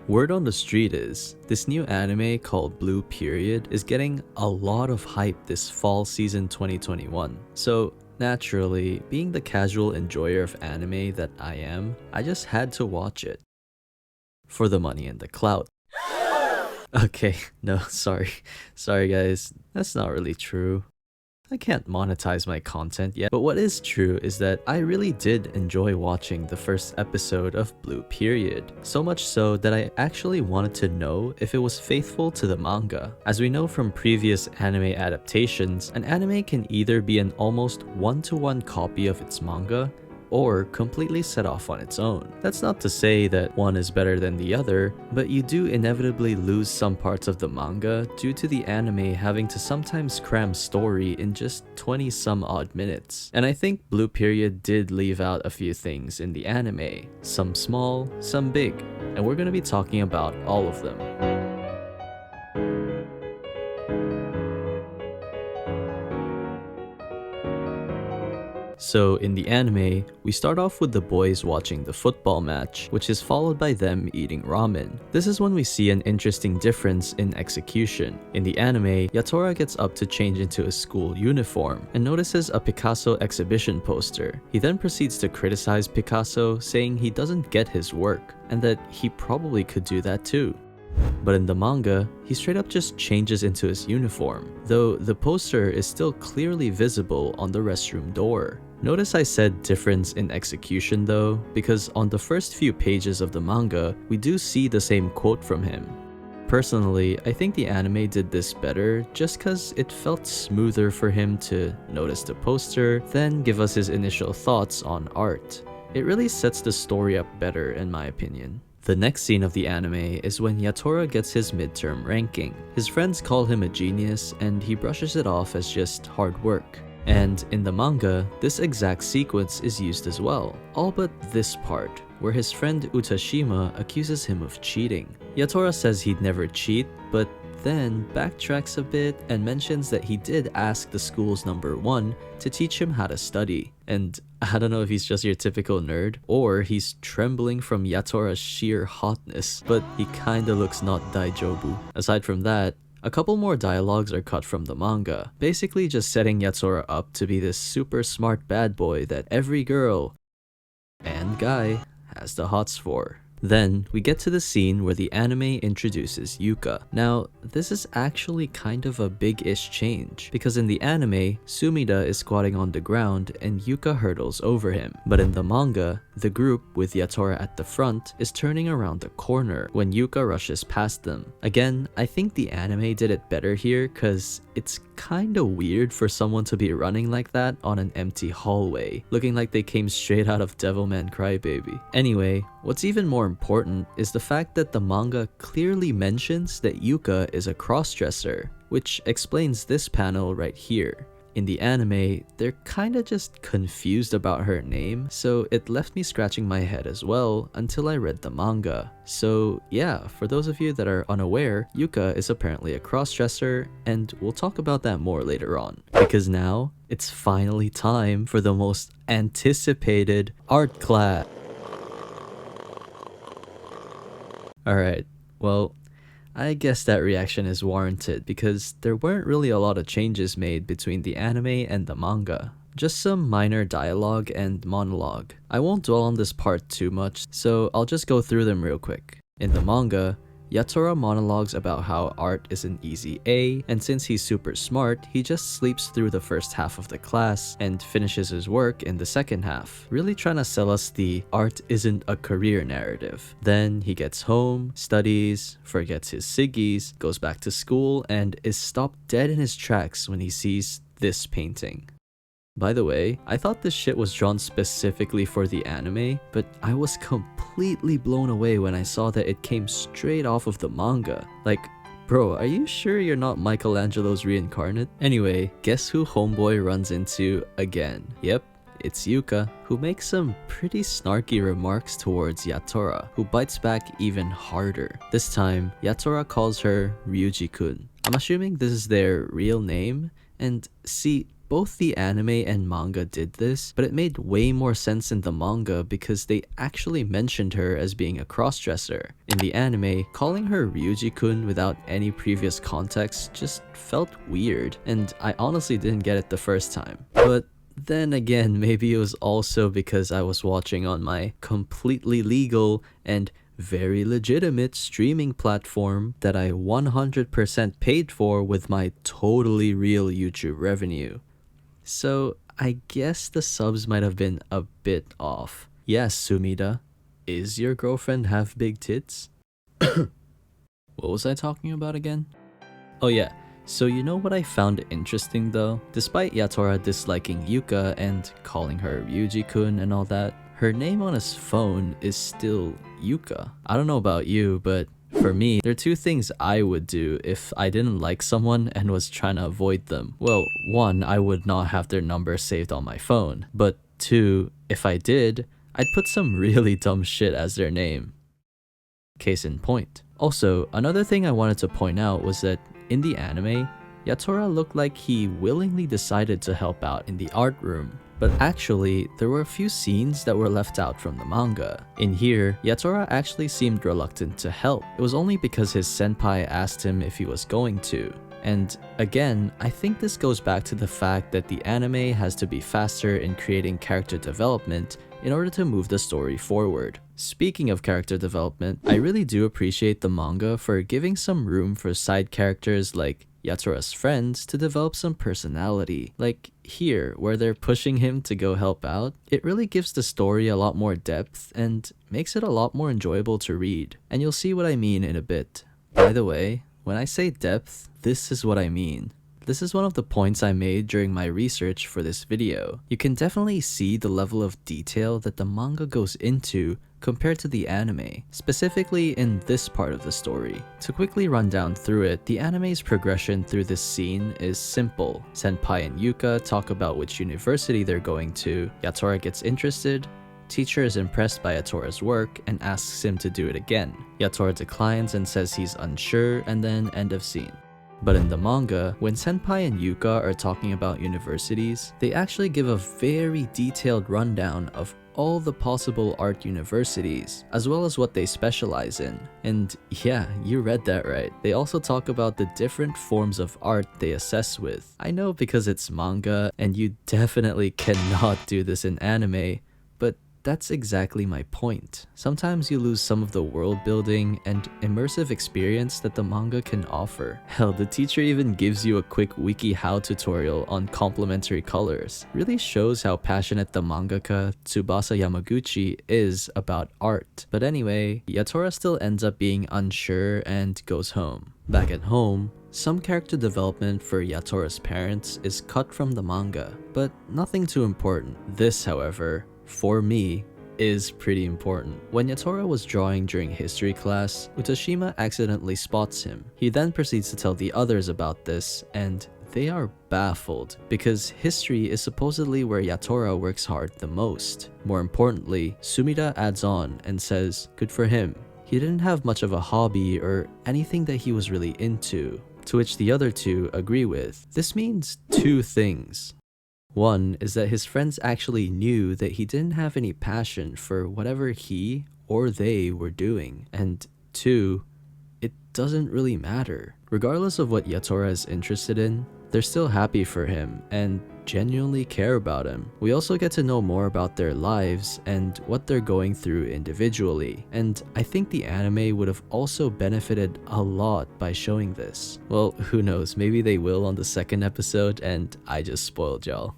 Word on the street is, this new anime called Blue Period is getting a lot of hype this fall season 2021. So naturally, being the casual enjoyer of anime that I am, I just had to watch it. For the money and the clout. Okay, no, sorry. Sorry guys, that's not really true. I can't monetize my content yet, but what is true is that I really did enjoy watching the first episode of Blue Period. So much so that I actually wanted to know if it was faithful to the manga. As we know from previous anime adaptations, an anime can either be an almost one-to-one copy of its manga, or completely set off on its own. That's not to say that one is better than the other, but you do inevitably lose some parts of the manga due to the anime having to sometimes cram story in just 20 some odd minutes. And I think Blue Period did leave out a few things in the anime, some small, some big, and we're gonna be talking about all of them. So in the anime, we start off with the boys watching the football match, which is followed by them eating ramen. This is when we see an interesting difference in execution. In the anime, Yatora gets up to change into a school uniform and notices a Picasso exhibition poster. He then proceeds to criticize Picasso, saying he doesn't get his work, and that he probably could do that too. But in the manga, he straight up just changes into his uniform, though the poster is still clearly visible on the restroom door. Notice I said difference in execution though, because on the first few pages of the manga, we do see the same quote from him. Personally, I think the anime did this better just cause it felt smoother for him to notice the poster, then give us his initial thoughts on art. It really sets the story up better in my opinion. The next scene of the anime is when Yatora gets his midterm ranking. His friends call him a genius and he brushes it off as just hard work. And in the manga, this exact sequence is used as well, all but this part, where his friend Utashima accuses him of cheating. Yatora says he'd never cheat, but then backtracks a bit and mentions that he did ask the school's number 1 to teach him how to study. And I don't know if he's just your typical nerd, or he's trembling from Yatora's sheer hotness, but he kinda looks not daijobu. Aside from that, a couple more dialogues are cut from the manga, basically just setting Yatora up to be this super smart bad boy that every girl and guy has the hots for. Then, we get to the scene where the anime introduces Yuka. Now, this is actually kind of a big-ish change, because in the anime, Sumida is squatting on the ground and Yuka hurdles over him. But in the manga, the group, with Yatora at the front, is turning around the corner when Yuka rushes past them. Again, I think the anime did it better here, cause it's kinda weird for someone to be running like that on an empty hallway, looking like they came straight out of Devilman Crybaby. Anyway, what's even more important is the fact that the manga clearly mentions that Yuka is a crossdresser, which explains this panel right here. In the anime, they're kinda just confused about her name, so it left me scratching my head as well until I read the manga. So yeah, for those of you that are unaware, Yuka is apparently a crossdresser, and we'll talk about that more later on. Because now, it's finally time for the most anticipated art class. Alright, well, I guess that reaction is warranted because there weren't really a lot of changes made between the anime and the manga. Just some minor dialogue and monologue. I won't dwell on this part too much, so I'll just go through them real quick. In the manga, Yatora monologues about how art is an easy A, and since he's super smart, he just sleeps through the first half of the class and finishes his work in the second half, really trying to sell us the art isn't a career narrative. Then he gets home, studies, forgets his siggies, goes back to school, and is stopped dead in his tracks when he sees this painting. By the way, I thought this shit was drawn specifically for the anime, but I was completely blown away when I saw that it came straight off of the manga. Like, bro, are you sure you're not Michelangelo's reincarnate? Anyway, guess who homeboy runs into again? Yep, it's Yuka, who makes some pretty snarky remarks towards Yatora, who bites back even harder. This time, Yatora calls her Ryuji-kun. I'm assuming this is their real name, and see, both the anime and manga did this, but it made way more sense in the manga because they actually mentioned her as being a crossdresser. In the anime, calling her Ryuji-kun without any previous context just felt weird, and I honestly didn't get it the first time. But then again, maybe it was also because I was watching on my completely legal and very legitimate streaming platform that I 100% paid for with my totally real YouTube revenue. So I guess the subs might have been a bit off. Yes, Sumida, is your girlfriend have big tits? What was I talking about again? Oh yeah, so you know what I found interesting though? Despite Yatora disliking Yuka and calling her Ryuji-kun and all that, her name on his phone is still Yuka. I don't know about you, but for me, there are two things I would do if I didn't like someone and was trying to avoid them. Well, one, I would not have their number saved on my phone. But two, if I did, I'd put some really dumb shit as their name. Case in point. Also, another thing I wanted to point out was that in the anime, Yatora looked like he willingly decided to help out in the art room. But actually, there were a few scenes that were left out from the manga. In here, Yatora actually seemed reluctant to help. It was only because his senpai asked him if he was going to. And again, I think this goes back to the fact that the anime has to be faster in creating character development in order to move the story forward. Speaking of character development, I really do appreciate the manga for giving some room for side characters like Yatora's friends to develop some personality. Like here, where they're pushing him to go help out, it really gives the story a lot more depth and makes it a lot more enjoyable to read. And you'll see what I mean in a bit. By the way, when I say depth, this is what I mean. This is one of the points I made during my research for this video. You can definitely see the level of detail that the manga goes into compared to the anime, specifically in this part of the story. To quickly run down through it, the anime's progression through this scene is simple. Senpai and Yuka talk about which university they're going to, Yatora gets interested, teacher is impressed by Yatora's work and asks him to do it again. Yatora declines and says he's unsure, and then end of scene. But in the manga, when Senpai and Yuka are talking about universities, they actually give a very detailed rundown of all the possible art universities, as well as what they specialize in. And yeah, you read that right. They also talk about the different forms of art they assess with. I know because it's manga, and you definitely cannot do this in anime, but that's exactly my point. Sometimes you lose some of the world building and immersive experience that the manga can offer. Hell, the teacher even gives you a quick WikiHow tutorial on complementary colors. Really shows how passionate the mangaka Tsubasa Yamaguchi is about art. But anyway, Yatora still ends up being unsure and goes home. Back at home, some character development for Yatora's parents is cut from the manga, but nothing too important. This, however, for me, is pretty important. When Yatora was drawing during history class, Utashima accidentally spots him. He then proceeds to tell the others about this, and they are baffled because history is supposedly where Yatora works hard the most. More importantly, Sumida adds on and says, good for him. He didn't have much of a hobby or anything that he was really into, to which the other two agree with. This means two things. One is that his friends actually knew that he didn't have any passion for whatever he or they were doing. And two, it doesn't really matter. Regardless of what Yatora is interested in, they're still happy for him and genuinely care about him. We also get to know more about their lives and what they're going through individually, and I think the anime would have also benefited a lot by showing this. Well, who knows, maybe they will on the second episode and I just spoiled y'all.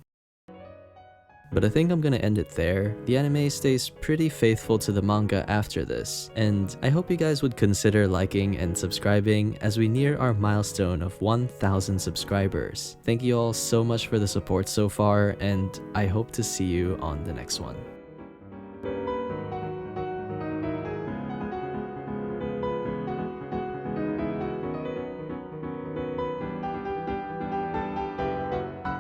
But I think I'm gonna end it there. The anime stays pretty faithful to the manga after this, and I hope you guys would consider liking and subscribing as we near our milestone of 1,000 subscribers. Thank you all so much for the support so far, and I hope to see you on the next one.